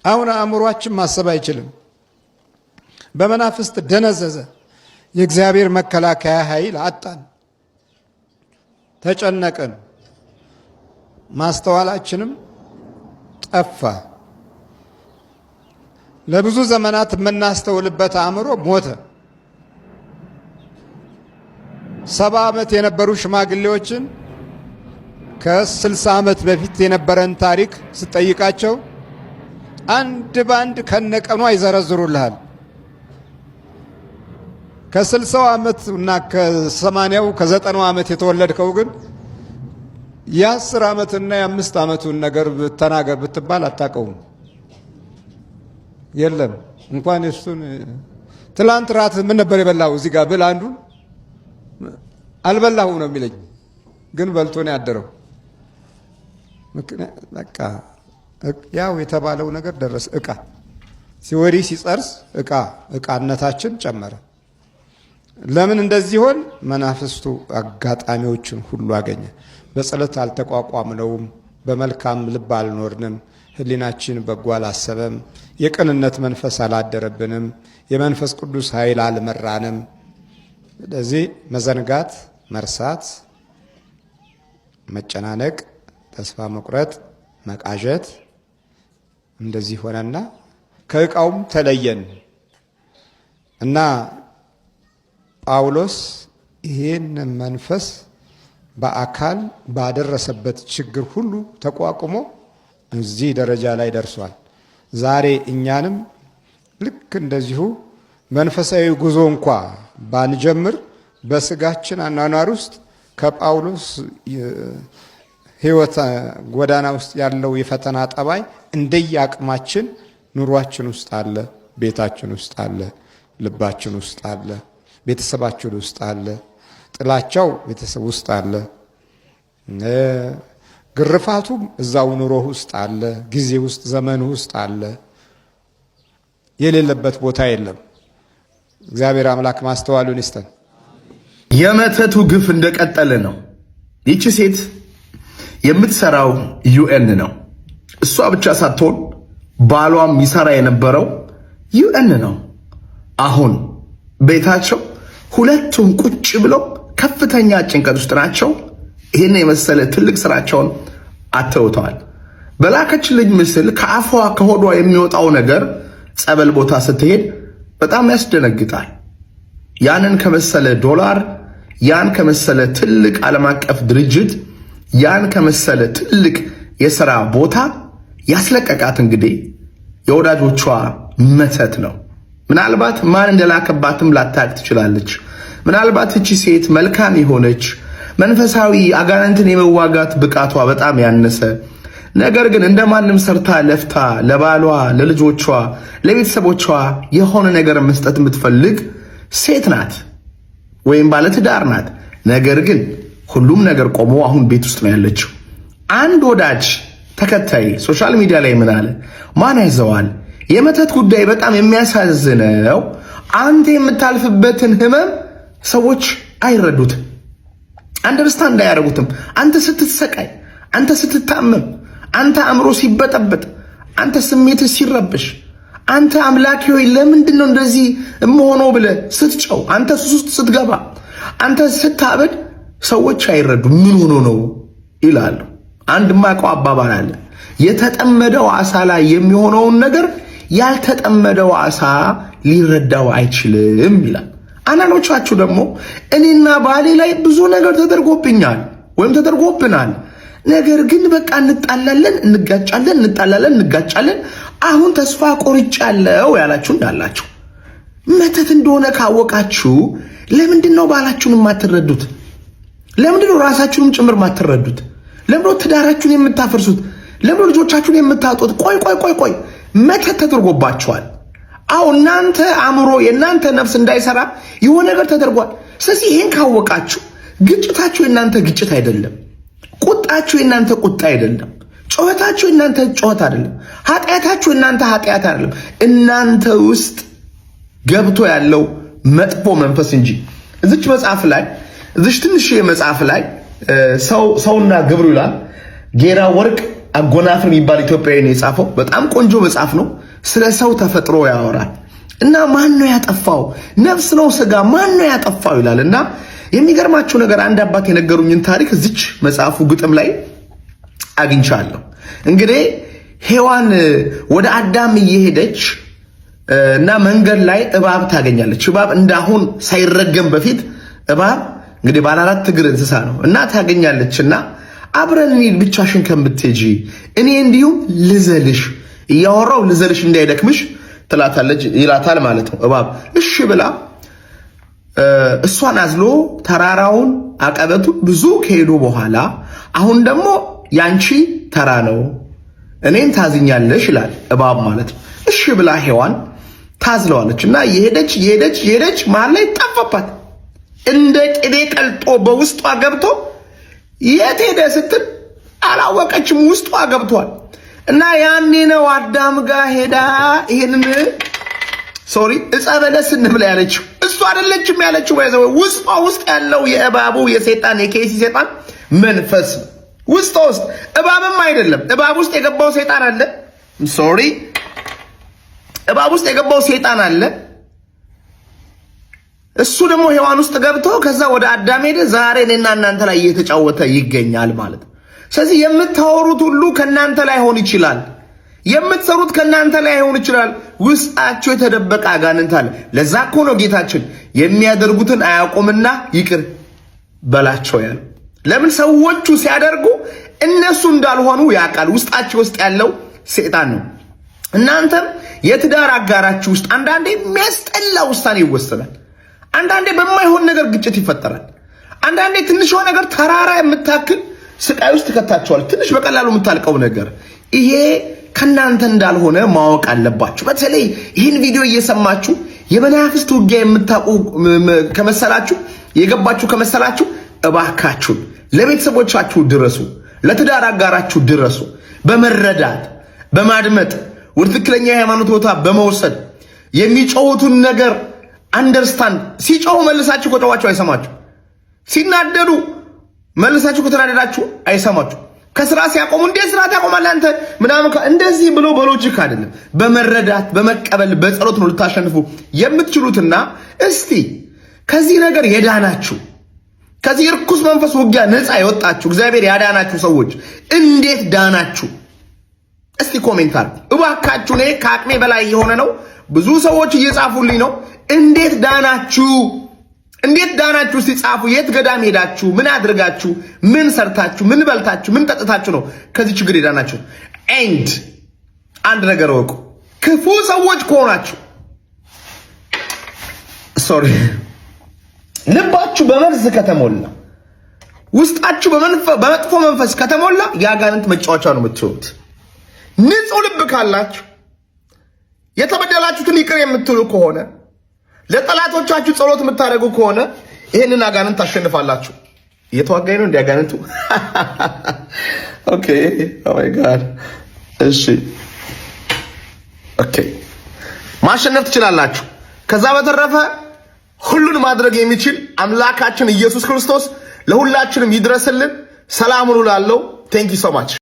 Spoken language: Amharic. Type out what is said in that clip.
አሁን አእምሯችን ማሰብ አይችልም። በመናፍስት ደነዘዘ። የእግዚአብሔር መከላከያ ኃይል አጣን፣ ተጨነቅን፣ ማስተዋላችንም ጠፋ። ለብዙ ዘመናት የምናስተውልበት አእምሮ ሞተ። 70 ዓመት የነበሩ ሽማግሌዎችን ከ60 ዓመት በፊት የነበረን ታሪክ ስጠይቃቸው አንድ ባንድ ከነቀኑ አይዘረዝሩልሃል። ከ60 ዓመት እና ከ80ው ከ90ው ዓመት የተወለድከው ግን የ10 ዓመትና የ5 ዓመቱን ነገር ተናገር ብትባል አታውቀውም። የለም እንኳን እሱን ትላንት ራት ምን ነበር የበላው እዚህ ጋር ብል አንዱን አልበላሁ ነው የሚለኝ፣ ግን በልቶ ነው ያደረው። በቃ ያው የተባለው ነገር ደረሰ። እቃ ሲወሪ ሲጸርስ እቃነታችን ጨመረ። ለምን እንደዚህ ሆን? መናፍስቱ አጋጣሚዎችን ሁሉ አገኘ። በጸሎት አልተቋቋምነውም፣ በመልካም ልብ አልኖርንም፣ ህሊናችን በጎ አላሰበም፣ የቅንነት መንፈስ አላደረብንም፣ የመንፈስ ቅዱስ ኃይል አልመራንም። ስለዚህ መዘንጋት፣ መርሳት፣ መጨናነቅ፣ ተስፋ መቁረጥ፣ መቃዠት እንደዚህ ሆነና ከእቃውም ተለየን እና ጳውሎስ ይህን መንፈስ በአካል ባደረሰበት ችግር ሁሉ ተቋቁሞ እዚህ ደረጃ ላይ ደርሷል። ዛሬ እኛንም ልክ እንደዚሁ መንፈሳዊ ጉዞ እንኳ ባንጀምር በስጋችን አኗኗር ውስጥ ከጳውሎስ ሕይወት ጎዳና ውስጥ ያለው የፈተና ጠባይ እንደየአቅማችን ኑሯችን ውስጥ አለ፣ ቤታችን ውስጥ አለ፣ ልባችን ውስጥ አለ፣ ቤተሰባችን ውስጥ አለ፣ ጥላቻው ቤተሰብ ውስጥ አለ፣ ግርፋቱም እዛው ኑሮ ውስጥ አለ፣ ጊዜ ውስጥ ዘመን ውስጥ አለ። የሌለበት ቦታ የለም። እግዚአብሔር አምላክ ማስተዋሉን ይስጠን። የመተቱ ግፍ እንደቀጠለ ነው። ይቺ ሴት የምትሰራው ዩኤን ነው። እሷ ብቻ ሳትሆን ባሏም ይሰራ የነበረው ዩኤን ነው። አሁን ቤታቸው ሁለቱም ቁጭ ብለው ከፍተኛ ጭንቀት ውስጥ ናቸው። ይህን የመሰለ ትልቅ ስራቸውን አተውተዋል። በላከችልኝ ምስል ከአፏ ከሆዷ የሚወጣው ነገር ጸበል ቦታ ስትሄድ በጣም ያስደነግጣል። ያንን ከመሰለ ዶላር፣ ያን ከመሰለ ትልቅ ዓለም አቀፍ ድርጅት፣ ያን ከመሰለ ትልቅ የሥራ ቦታ ያስለቀቃት እንግዲህ የወዳጆቿ መተት ነው። ምናልባት ማን እንደላከባትም ላታቅ ትችላለች። ምናልባት እቺ ሴት መልካም የሆነች መንፈሳዊ አጋንንትን የመዋጋት ብቃቷ በጣም ያነሰ ነገር ግን እንደማንም ሰርታ ለፍታ ለባሏ፣ ለልጆቿ፣ ለቤተሰቦቿ የሆነ ነገር መስጠት የምትፈልግ ሴት ናት ወይም ባለትዳር ናት። ነገር ግን ሁሉም ነገር ቆሞ አሁን ቤት ውስጥ ነው ያለችው። አንድ ወዳጅ ተከታይ ሶሻል ሚዲያ ላይ ምን አለ? ማን ያዘዋል? የመተት ጉዳይ በጣም የሚያሳዝነው አንተ የምታልፍበትን ህመም ሰዎች አይረዱትም፣ አንደርስታንድ አያደርጉትም። አንተ ስትሰቃይ፣ አንተ ስትታመም፣ አንተ አእምሮ ሲበጠበጥ፣ አንተ ስሜት ሲረብሽ፣ አንተ አምላኬ ሆይ ለምንድን ነው እንደዚህ እምሆነው ብለህ ስትጨው፣ አንተ ሱስ ውስጥ ስትገባ፣ አንተ ስታበድ ሰዎች አይረዱም። ምን ሆኖ ነው ይላሉ። አንድ ማቀው አባባል አለ። የተጠመደው አሳ ላይ የሚሆነውን ነገር ያልተጠመደው አሳ ሊረዳው አይችልም ይላል። አንዳንዶቻችሁ ደግሞ እኔና ባሌ ላይ ብዙ ነገር ተደርጎብኛል ወይም ተደርጎብናል፣ ነገር ግን በቃ እንጣላለን፣ እንጋጫለን፣ እንጣላለን፣ እንጋጫለን፣ አሁን ተስፋ ቆርጫለሁ ያላችሁ እንዳላችሁ። መተት እንደሆነ ካወቃችሁ ለምንድን ነው ባላችሁን የማትረዱት? ለምንድን ነው ራሳችሁንም ጭምር የማትረዱት? ለምንድን ነው ትዳራችሁን የምታፈርሱት? ለምንድን ነው ልጆቻችሁን የምታጡት? ቆይ መተት ተደርጎባችኋል። አው እናንተ አእምሮ የእናንተ ነፍስ እንዳይሰራ የሆነ ነገር ተደርጓል። ስለዚህ ይሄን ካወቃችሁ ግጭታችሁ የእናንተ ግጭት አይደለም፣ ቁጣችሁ የእናንተ ቁጣ አይደለም፣ ጩኸታችሁ የእናንተ ጩኸት አይደለም፣ ኃጢአታችሁ የእናንተ ኃጢአት አይደለም፣ እናንተ ውስጥ ገብቶ ያለው መጥፎ መንፈስ እንጂ። እዚች መጽሐፍ ላይ እዚች ትንሽ መጽሐፍ ላይ ሰውና ግብሩ ይላል። ጌራ ወርቅ አጎናፍር የሚባል ኢትዮጵያዊ ነው የጻፈው። በጣም ቆንጆ መጽሐፍ ነው። ስለ ሰው ተፈጥሮ ያወራል እና ማን ነው ያጠፋው? ነፍስ ነው ስጋ? ማን ነው ያጠፋው ይላል። እና የሚገርማችሁ ነገር አንድ አባት የነገሩኝን ታሪክ እዚች መጽሐፉ ግጥም ላይ አግኝቻለሁ። እንግዲህ ሔዋን ወደ አዳም እየሄደች እና መንገድ ላይ እባብ ታገኛለች። እባብ እንዳሁን ሳይረገም በፊት እባብ እንግዲህ ባለ 4 እግር እንስሳ ነው እና ታገኛለች እና አብረን እንሂድ ብቻሽን ከምትሄጂ እኔ እንዲሁ ልዘልሽ እያወራው ልዘልሽ እንዳይደክምሽ ትላታለች ይላታል ማለት ነው። እባብ እሺ ብላ እሷን አዝሎ ተራራውን አቀበቱን ብዙ ከሄዱ በኋላ አሁን ደግሞ ያንቺ ተራ ነው እኔን ታዝኛለሽ ይላል እባብ ማለት ነው። እሺ ብላ ሔዋን ታዝለዋለች እና የሄደች መሀል ላይ ጠፋባት። እንደ ቅቤ ቀልጦ በውስጧ ገብቶ የት ሄደ ስትል አላወቀችም። ውስጧ ገብቷል እና ያኔ ነው አዳም ጋር ሄዳ ይሄንን ዕፀ በለስ እንብላ ያለችው። እሱ አይደለችም ያለችው። ውስጥ ያለው የእባቡ የሰይጣን የኬሲ ሰይጣን መንፈስ ውስጥ እባብም አይደለም። እባብ ውስጥ የገባው ሰይጣን አለ። እባብ ውስጥ የገባው ሰይጣን አለ። እሱ ደግሞ ሔዋን ውስጥ ገብቶ ከዛ ወደ አዳም ሄደ። ዛሬ እኔና እናንተ ላይ እየተጫወተ ይገኛል ማለት ነው። ስለዚህ የምታወሩት ሁሉ ከናንተ ላይ ሆን ይችላል። የምትሰሩት ከናንተ ላይ ሆን ይችላል። ውስጣቸው የተደበቀ አጋንንት አለ። ለዛ እኮ ነው ጌታችን የሚያደርጉትን አያውቁምና ይቅር በላቸው ያለው። ለምን ሰዎቹ ሲያደርጉ እነሱ እንዳልሆኑ ያውቃል። ውስጣቸው ውስጥ ያለው ሰይጣን ነው። እናንተም የትዳር አጋራችሁ ውስጥ አንዳንዴ የሚያስጠላ ውሳኔ ይወሰናል። አንዳንዴ በማይሆን ነገር ግጭት ይፈጠራል። አንዳንዴ ትንሽ ነገር ተራራ የምታክል ስቃይ ውስጥ ተከታቸዋል። ትንሽ በቀላሉ የምታልቀው ነገር ይሄ ከናንተ እንዳልሆነ ማወቅ አለባችሁ። በተለይ ይህን ቪዲዮ እየሰማችሁ የመናፍስት ውጊያ የምታውቁ ከመሰላችሁ የገባችሁ ከመሰላችሁ እባካችሁን ለቤተሰቦቻችሁ ድረሱ፣ ለትዳር አጋራችሁ ድረሱ። በመረዳት በማድመጥ ወደ ትክክለኛ የሃይማኖት ቦታ በመውሰድ የሚጮሁትን ነገር አንደርስታንድ። ሲጮሁ መልሳችሁ ከጮኋችሁ አይሰማችሁ። ሲናደዱ መልሳችሁ ከተናደዳችሁ አይሰማችሁ። ከስራ ሲያቆሙ እንዴ ስራ ታቆማለህ አንተ ምናምን እንደዚህ ብሎ በሎጂክ አይደለም፣ በመረዳት በመቀበል በጸሎት ነው ልታሸንፉ የምትችሉትና እስቲ ከዚህ ነገር የዳናችሁ ከዚህ ርኩስ መንፈስ ውጊያ ነፃ የወጣችሁ እግዚአብሔር ያዳናችሁ ሰዎች እንዴት ዳናችሁ? እስቲ ኮሜንት አድርጉ እባካችሁ። እኔ ከአቅሜ በላይ የሆነ ነው። ብዙ ሰዎች እየጻፉልኝ ነው። እንዴት ዳናችሁ? እንዴት ዳናችሁ? እስቲ ጻፉ። የት ገዳም ሄዳችሁ? ምን አድርጋችሁ? ምን ሰርታችሁ? ምን በልታችሁ? ምን ጠጥታችሁ ነው ከዚህ ችግር የዳናችሁ? ኤንድ አንድ ነገር ወቁ። ክፉ ሰዎች ከሆናችሁ ልባችሁ በመርዝ ከተሞላ ውስጣችሁ በመጥፎ መንፈስ ከተሞላ የአጋንንት መጫወቻ ነው የምትሆኑት። ንጹህ ልብ ካላችሁ የተበደላችሁትን ይቅር የምትሉ ከሆነ ለጠላቶቻችሁ ጸሎት የምታደርጉ ከሆነ ይሄንን አጋንንት ታሸንፋላችሁ። እየተዋጋኝ ነው እንደ አጋንንቱ። ኦኬ ኦ ማይ ጋድ። እሺ ኦኬ ማሸነፍ ትችላላችሁ። ከዛ በተረፈ ሁሉን ማድረግ የሚችል አምላካችን ኢየሱስ ክርስቶስ ለሁላችንም ይድረስልን። ሰላም ሁሉ ላለው ቴንክ ዩ ሶ ማች